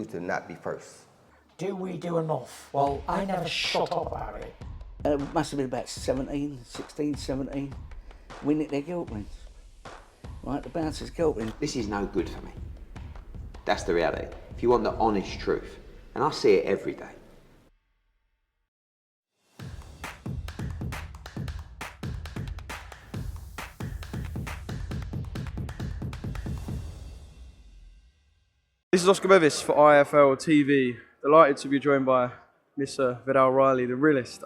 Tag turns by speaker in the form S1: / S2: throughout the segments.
S1: do to not be first?
S2: Do we do enough? Well, I never shut up about it.
S3: It must have been about 16, 17. We nicked their guilt rings. Right, the bouncer's guilt ring.
S4: This is no good for me. That's the reality. If you want the honest truth, and I see it every day.
S5: This is Oscar Bevis for IFL TV. Delighted to be joined by Mr. Viddal Riley, the realist.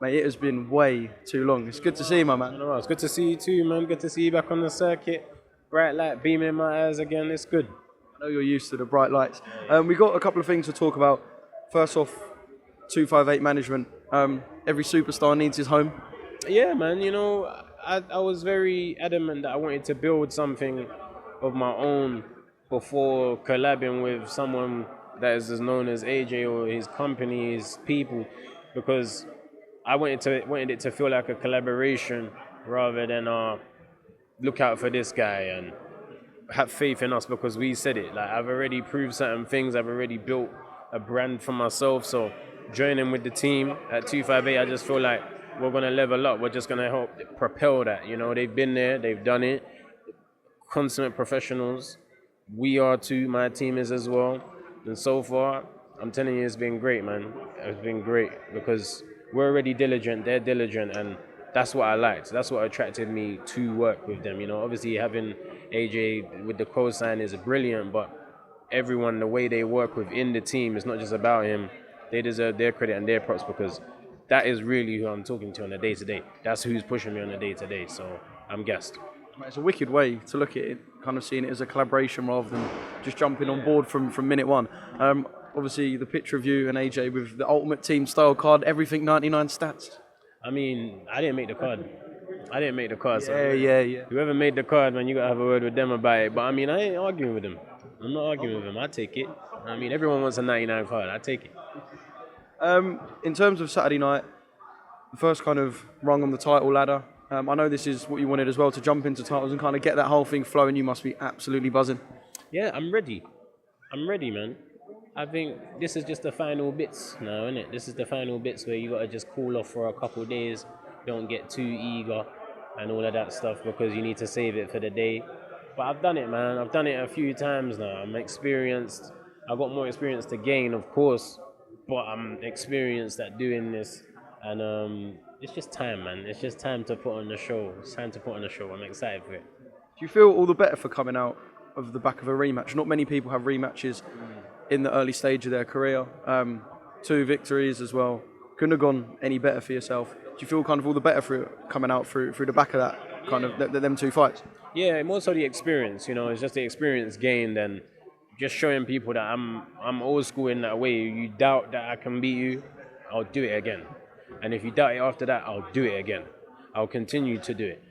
S5: Mate, it has been way too long. It's good to see you, my man.
S6: No, it's good to see you too, man. Good to see you back on the circuit. Bright light beaming in my eyes again. It's good.
S5: I know you're used to the bright lights. We've got a couple of things to talk about. First off, 258 management. Every superstar needs his home.
S6: Yeah, man. You know, I was very adamant that I wanted to build something of my own before collabing with someone that is as known as AJ or his company, his people, because I wanted it to feel like a collaboration rather than look out for this guy and have faith in us because we said it. Like, I've already proved certain things. I've already built a brand for myself. So joining with the team at 258, I just feel like we're going to level up. We're just going to help propel that. You know, they've been there. They've done it. Consummate professionals. We are too. My team is as well. And so far, I'm telling you, it's been great, man. It's been great because we're already diligent. They're diligent. And that's what I liked. That's what attracted me to work with them. You know, obviously having AJ with the co-sign is brilliant, but everyone, the way they work within the team, it's not just about him. They deserve their credit and their props because that is really who I'm talking to on a day-to-day. That's who's pushing me on a day-to-day. So I'm gassed.
S5: It's a wicked way to look at it, kind of seeing it as a collaboration rather than just jumping on board from minute one. Obviously, the picture of you and AJ with the Ultimate Team style card, everything 99 stats.
S6: I mean, I didn't make the card.
S5: Yeah.
S6: Whoever made the card, man, you got to have a word with them about it. But I mean, I ain't arguing with them. I'm not arguing with them. I take it. I mean, everyone wants a 99 card. I take it.
S5: In terms of Saturday night, the first kind of rung on the title ladder. I know this is what you wanted as well, to jump into titles and kind of get that whole thing flowing. You must be absolutely buzzing.
S6: Yeah, I'm ready. I'm ready, man. I think this is just the final bits now, isn't it? This is the final bits where you got to just cool off for a couple of days. Don't get too eager and all of that stuff because you need to save it for the day. But I've done it, man. I've done it a few times now. I'm experienced. I've got more experience to gain, of course, but I'm experienced at doing this. And it's just time, man. It's just time to put on the show. It's time to put on the show. I'm excited for it.
S5: Do you feel all the better for coming out of the back of a rematch? Not many people have rematches in the early stage of their career. 2 victories as well. Couldn't have gone any better for yourself. Do you feel kind of all the better for coming out through the back of that kind of them 2 fights?
S6: Yeah, more so the experience. You know, it's just the experience gained and just showing people that I'm old school in that way. You doubt that I can beat you, I'll do it again. And if you doubt it after that, I'll do it again. I'll continue to do it.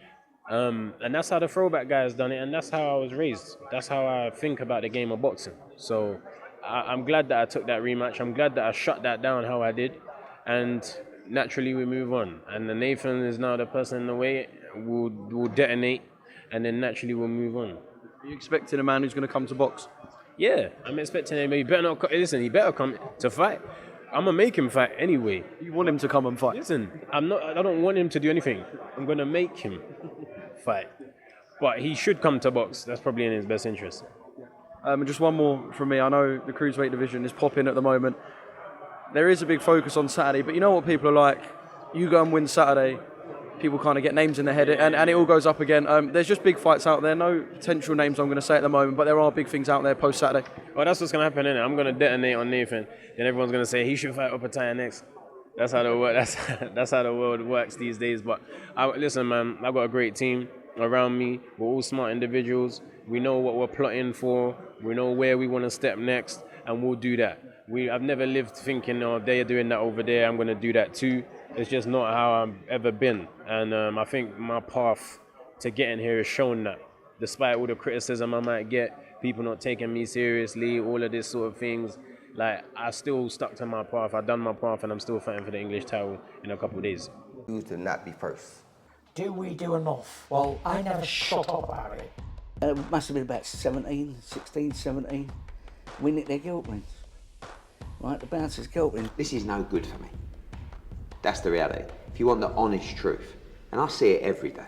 S6: And that's how the throwback guys done it, and that's how I was raised. That's how I think about the game of boxing. So I'm glad that I took that rematch. I'm glad that I shut that down how I did. And naturally we move on. And then Nathan is now the person in the way. We'll detonate, and then naturally we'll move on.
S5: Are you expecting a man who's going to come to box?
S6: Yeah, I'm expecting him. He better not. Listen, he better come to fight. I'm gonna make him fight anyway.
S5: You want him to come and fight?
S6: Listen, I don't want him to do anything. I'm gonna make him fight. But he should come to box. That's probably in his best interest.
S5: Just one more from me. I know the cruiserweight division is popping at the moment. There is a big focus on Saturday, but you know what people are like. You go and win Saturday, people kind of get names in their head, and it all goes up again. There's just big fights out there. No potential names I'm going to say at the moment, but there are big things out there post-Saturday.
S6: Well, that's what's going to happen, innit? I'm going to detonate on Nathan. Then everyone's going to say he should fight Opataya next. That's how that's how the world works these days. But listen, man, I've got a great team around me. We're all smart individuals. We know what we're plotting for. We know where we want to step next, and we'll do that. I've never lived thinking, oh, they're doing that over there, I'm going to do that too. It's just not how I've ever been. And I think my path to getting here has shown that. Despite all the criticism I might get, people not taking me seriously, all of this sort of things, like, I still stuck to my path. I've done my path, and I'm still fighting for the English title in a couple of days.
S1: Do to not be first.
S2: Do we do enough? Well, I never shut up about it.
S3: It must have been about 16, 17. We nick their girlfriends. Right, the bouncer's girlfriend.
S4: This is no good for me. That's the reality. If you want the honest truth, and I see it every day.